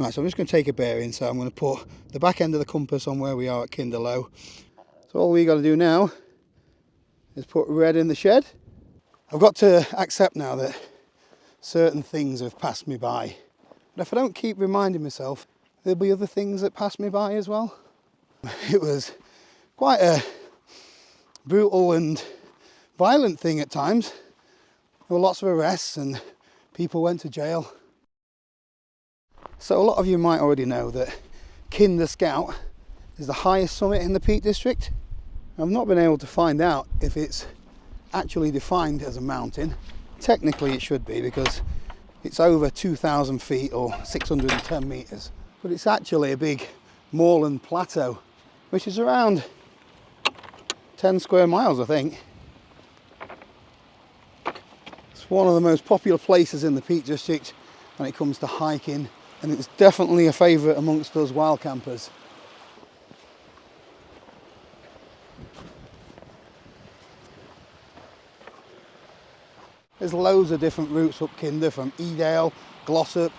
Right, so I'm just going to take a bearing, so I'm going to put the back end of the compass on where we are at Kinder Low. So all we got to do now is put red in the shed. I've got to accept now that certain things have passed me by. But if I don't keep reminding myself, there'll be other things that pass me by as well. It was quite a brutal and violent thing at times. There were lots of arrests and people went to jail. So a lot of you might already know that Kinder Scout is the highest summit in the Peak District. I've not been able to find out if it's actually defined as a mountain. Technically it should be, because it's over 2,000 feet or 610 meters, but it's actually a big moorland plateau, which is around 10 square miles, I think. It's one of the most popular places in the Peak District when it comes to hiking, and it's definitely a favourite amongst us wild campers. There's loads of different routes up Kinder, from Edale, Glossop,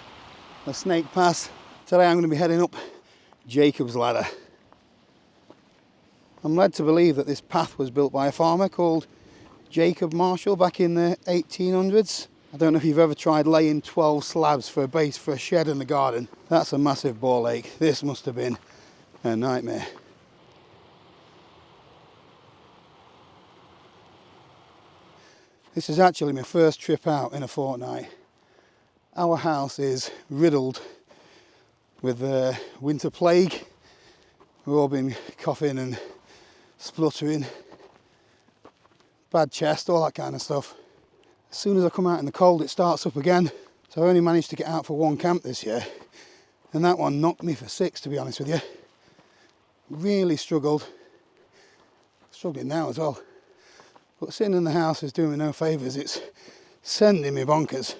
the Snake Pass. Today I'm going to be heading up Jacob's Ladder. I'm led to believe that this path was built by a farmer called Jacob Marshall back in the 1800s. I don't know if you've ever tried laying 12 slabs for a base for a shed in the garden. That's a massive ball ache. This must have been a nightmare. This is actually my first trip out in a fortnight. Our house is riddled with the winter plague. We've all been coughing and spluttering, bad chest, all that kind of stuff. As soon as I come out in the cold, it starts up again. So I only managed to get out for one camp this year, and that one knocked me for 6, to be honest with you. Really struggled. Struggling now as well. But sitting in the house is doing me no favours. It's sending me bonkers.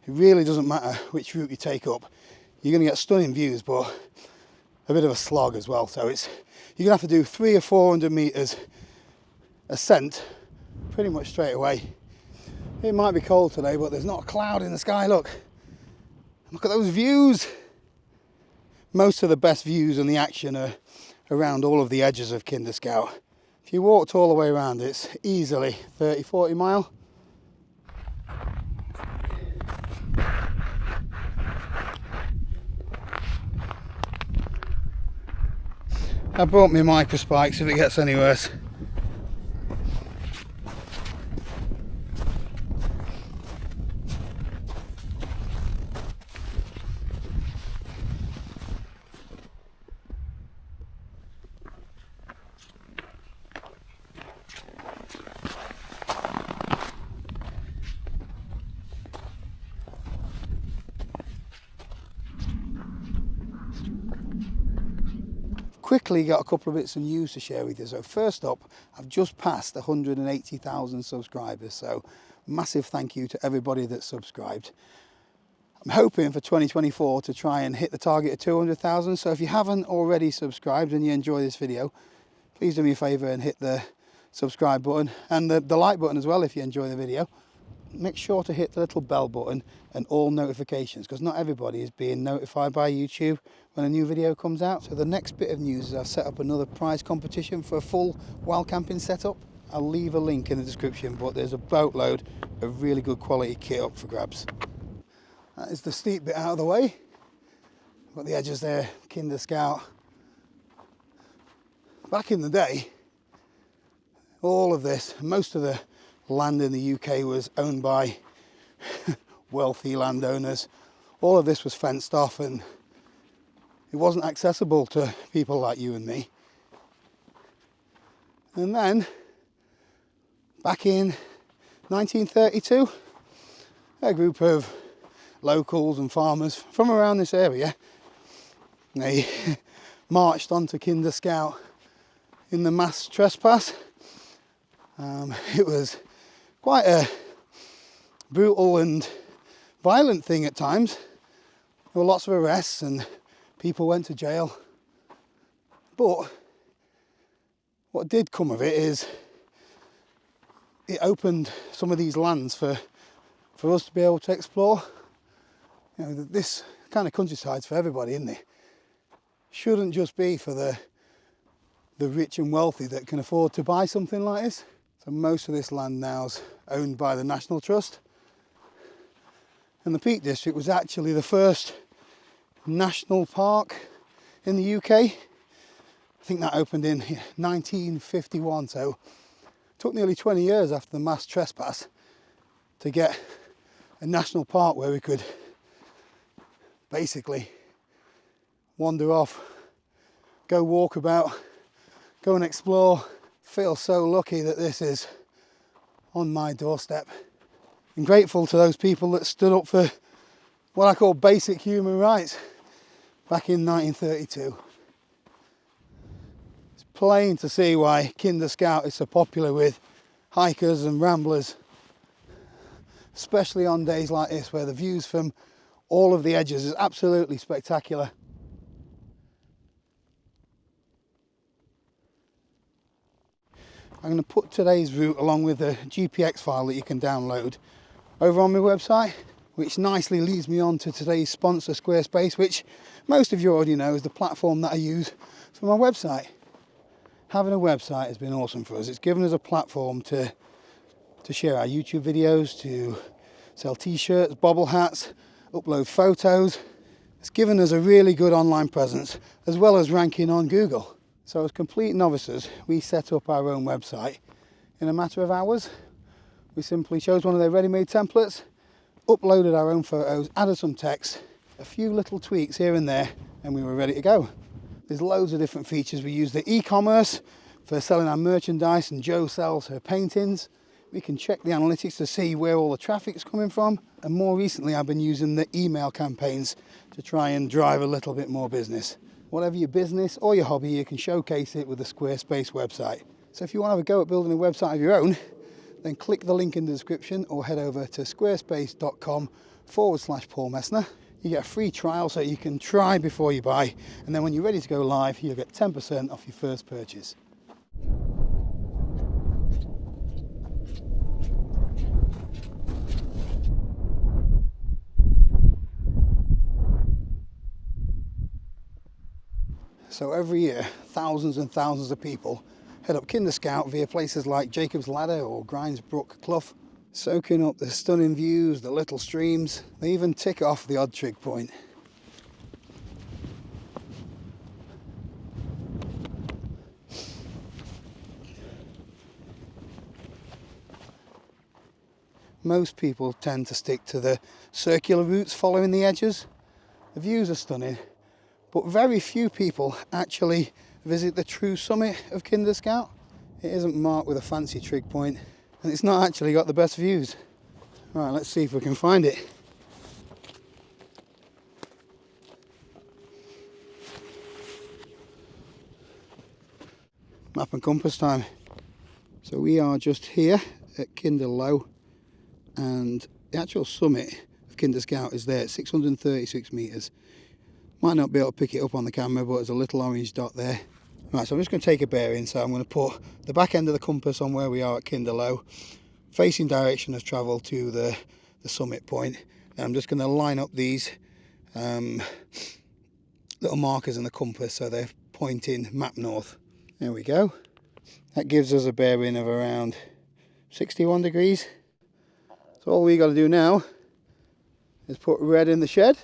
It really doesn't matter which route you take up. You're going to get stunning views, but a bit of a slog as well. So you're going to have to do 300 or 400 metres ascent pretty much straight away. It might be cold today, but there's not a cloud in the sky. Look at those views. Most of the best views and the action are around all of the edges of Kinder Scout. If you walked all the way around, it's easily 30-40 mile. I brought my micro spikes if it gets any worse. Quickly got a couple of bits of news to share with you. So first up, I've just passed 180,000 subscribers, so massive thank you to everybody that's subscribed. I'm hoping for 2024 to try and hit the target of 200,000, so if you haven't already subscribed and you enjoy this video, please do me a favour and hit the subscribe button and the like button as well if you enjoy the video. Make sure to hit the little bell button and all notifications, because not everybody is being notified by YouTube when a new video comes out. So the next bit of news is I've set up another prize competition for a full wild camping setup. I'll leave a link in the description, but there's a boatload of really good quality kit up for grabs. That is the steep bit out of the way. Got the edges there, Kinder Scout. Back in the day, all of this, most of the land in the UK was owned by wealthy landowners. All of this was fenced off and it wasn't accessible to people like you and me. And then back in 1932, a group of locals and farmers from around this area, they marched onto Kinder Scout in the mass trespass. It was quite a brutal and violent thing at times. There were lots of arrests and people went to jail. But what did come of it is it opened some of these lands for us to be able to explore. You know, this kind of countryside's for everybody, isn't it? Shouldn't just be for the rich and wealthy that can afford to buy something like this. So most of this land now is owned by the National Trust. And the Peak District was actually the first national park in the UK. I think that opened in 1951, so it took nearly 20 years after the mass trespass to get a national park where we could basically wander off, go walk about, go and explore. Feel so lucky that this is on my doorstep. I'm grateful to those people that stood up for what I call basic human rights back in 1932. It's plain to see why Kinder Scout is so popular with hikers and ramblers, especially on days like this where the views from all of the edges is absolutely spectacular. I'm going to put today's route along with a GPX file that you can download over on my website, which nicely leads me on to today's sponsor, Squarespace, which most of you already know is the platform that I use for my website. Having a website has been awesome for us. It's given us a platform to share our YouTube videos, to sell t-shirts, bobble hats, upload photos. It's given us a really good online presence as well as ranking on Google. So as complete novices, we set up our own website in a matter of hours. We simply chose one of their ready-made templates, uploaded our own photos, added some text, a few little tweaks here and there, and we were ready to go. There's loads of different features. We use the e-commerce for selling our merchandise, and Jo sells her paintings. We can check the analytics to see where all the traffic's coming from. And more recently, I've been using the email campaigns to try and drive a little bit more business. Whatever your business or your hobby, you can showcase it with the Squarespace website. So if you want to have a go at building a website of your own, then click the link in the description or head over to squarespace.com/Paul Messner. You get a free trial so you can try before you buy. And then when you're ready to go live, you'll get 10% off your first purchase. So every year, thousands and thousands of people head up Kinder Scout via places like Jacob's Ladder or Grimesbrook Clough, soaking up the stunning views, the little streams. They even tick off the odd trig point. Most people tend to stick to the circular routes following the edges. The views are stunning, but very few people actually visit the true summit of Kinder Scout. It isn't marked with a fancy trig point, and it's not actually got the best views. Right, let's see if we can find it. Map and compass time. So we are just here at Kinder Low, and the actual summit of Kinder Scout is there at 636 metres. Might not be able to pick it up on the camera, but there's a little orange dot there. Right, so I'm just going to take a bearing. So I'm going to put the back end of the compass on where we are at Kinder Low, facing direction of travel to the summit point. And I'm just going to line up these little markers in the compass so they're pointing map north. There we go. That gives us a bearing of around 61 degrees. So all we got to do now is put red in the shed.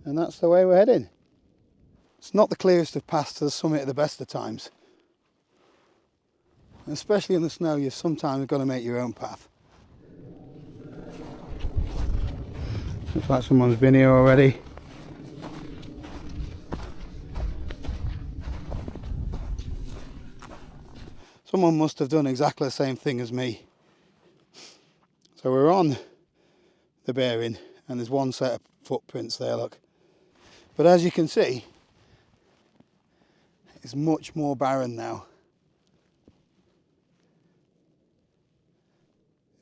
And that's the way we're heading. It's not the clearest of paths to the summit at the best of times. And especially in the snow, you've sometimes got to make your own path. Looks like someone's been here already. Someone must have done exactly the same thing as me. So we're on the bearing, and there's one set of footprints there, look. But as you can see, it's much more barren now.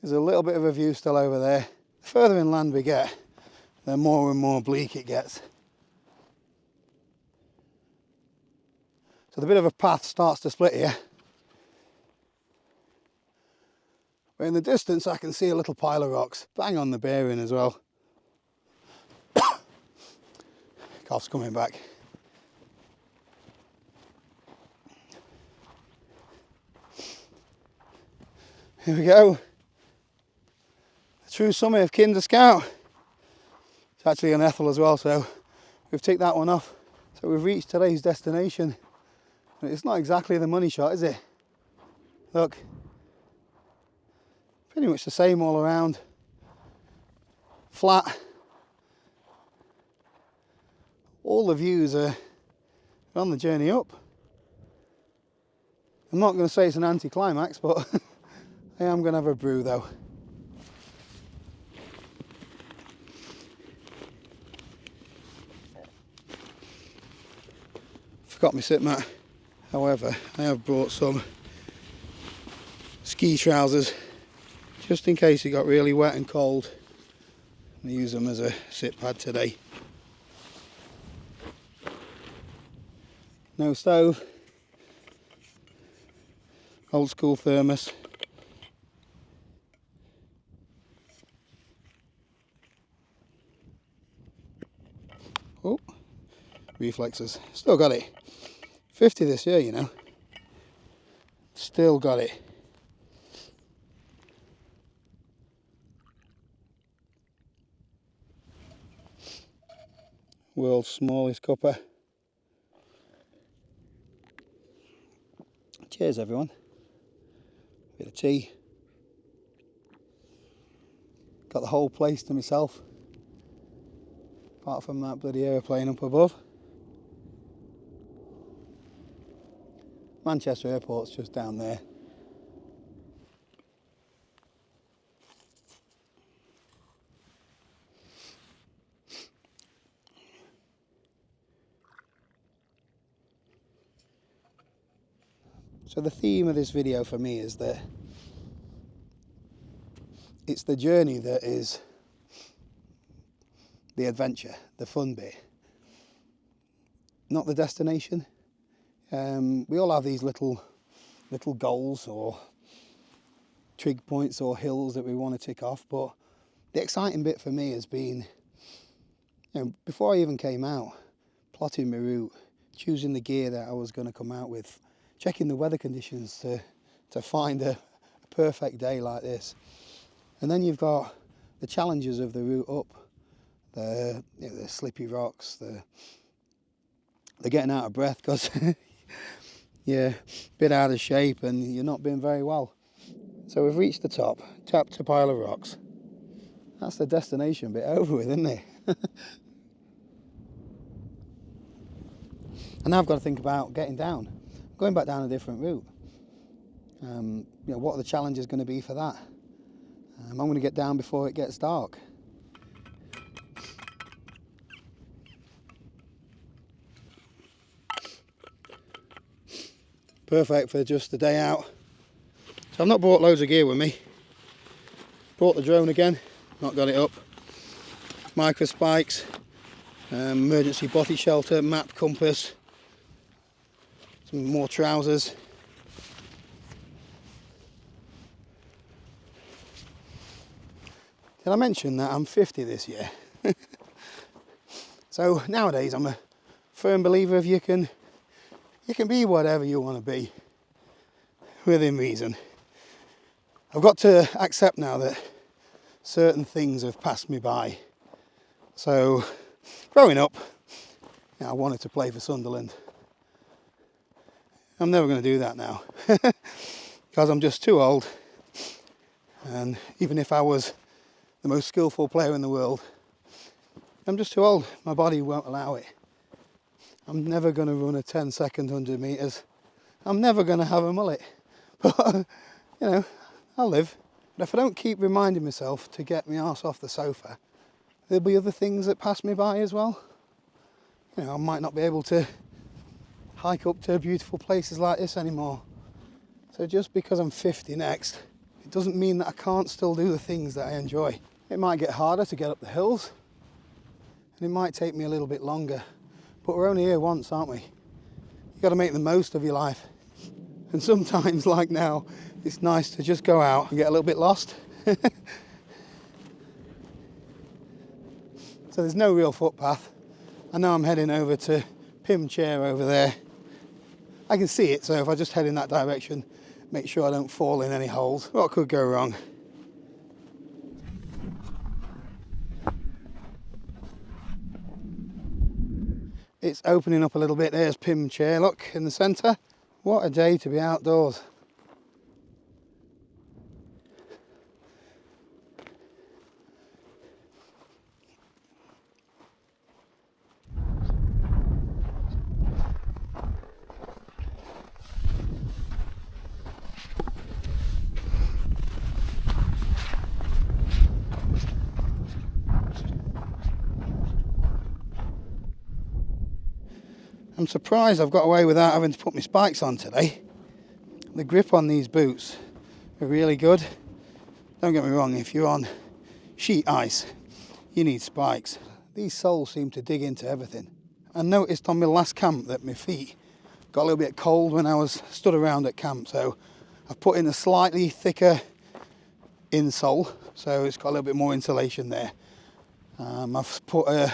There's a little bit of a view still over there. The further inland we get, the more and more bleak it gets. So the bit of a path starts to split here. But in the distance I can see a little pile of rocks, bang on the bearing as well. Cough's coming back. Here we go. The true summit of Kinder Scout. It's actually an Ethel as well, so we've ticked that one off. So we've reached today's destination. It's not exactly the money shot, is it? Look, pretty much the same all around. Flat. All the views are on the journey up. I'm not going to say it's an anti-climax, but I am going to have a brew though. Forgot my sit mat. However, I have brought some ski trousers just in case it got really wet and cold. I use them as a sit pad today. No stove. Old school thermos. Oh, reflexes. Still got it. 50 this year, you know. Still got it. World's smallest cuppa. Cheers everyone. Bit of tea. Got the whole place to myself. Apart from that bloody aeroplane up above. Manchester Airport's just down there. So the theme of this video for me is that it's the journey that is the adventure, the fun bit, not the destination. We all have these little goals or trig points or hills that we want to tick off, but the exciting bit for me has been, you know, before I even came out, plotting my route, choosing the gear that I was going to come out with, checking the weather conditions to find a perfect day like this. And then you've got the challenges of the route up, the slippy rocks, the getting out of breath because you're a bit out of shape and you're not being very well. So we've reached the top, tapped a pile of rocks. That's the destination bit over with, isn't it? And now I've got to think about getting down, going back down a different route. You know, what are the challenges going to be for that? I'm going to get down before it gets dark. Perfect for just a day out. So I've not brought loads of gear with me. Brought the drone again, not got it up. Micro spikes, emergency bothy shelter, map, compass, some more trousers. Did I mention that I'm 50 this year? So nowadays I'm a firm believer of you can be whatever you want to be within reason. I've got to accept now that certain things have passed me by. So growing up, you know, I wanted to play for Sunderland. I'm never going to do that now because I'm just too old, and even if I was the most skillful player in the world, I'm just too old. My body won't allow it. I'm never going to run a 10-second 100 metres. I'm never going to have a mullet. But, you know, I'll live. But if I don't keep reminding myself to get my arse off the sofa, there'll be other things that pass me by as well. You know, I might not be able to hike up to beautiful places like this anymore. So just because I'm 50 next, it doesn't mean that I can't still do the things that I enjoy. It might get harder to get up the hills, and it might take me a little bit longer, but we're only here once, aren't we? You've got to make the most of your life. And sometimes, like now, It's nice to just go out and get a little bit lost. So there's no real footpath. I know I'm heading over to Pim Chair over there. I can see it, so if I just head in that direction, make sure I don't fall in any holes. What could go wrong? It's opening up a little bit. There's Pim Chair, look, in the centre. What a day to be outdoors. I'm surprised I've got away without having to put my spikes on today. The grip on these boots are really good. Don't get me wrong, if you're on sheet ice, you need spikes. These soles seem to dig into everything. I noticed on my last camp that my feet got a little bit cold when I was stood around at camp, so I've put in a slightly thicker insole, so it's got a little bit more insulation there. I've put a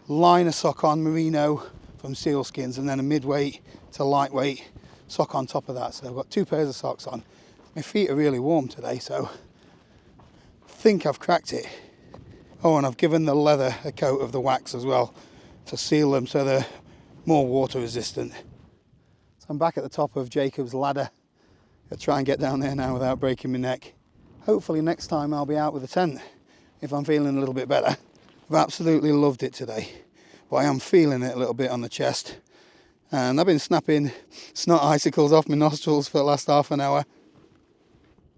liner sock on, merino, from sealskins, and then a midweight to lightweight sock on top of that. So I've got 2 pairs of socks on. My feet are really warm today, so I think I've cracked it. Oh, and I've given the leather a coat of the wax as well to seal them so they're more water resistant. So I'm back at the top of Jacob's ladder. I'll try and get down there now without breaking my neck. Hopefully next time I'll be out with a tent if I'm feeling a little bit better. I've absolutely loved it today, but I am feeling it a little bit on the chest. And I've been snapping snot icicles off my nostrils for the last half an hour.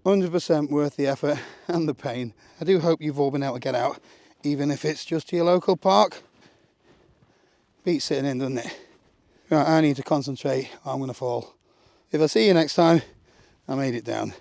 100% worth the effort and the pain. I do hope you've all been able to get out, even if it's just to your local park. Beats sitting in, doesn't it? Right, I need to concentrate or I'm going to fall. If I see you next time, I made it down.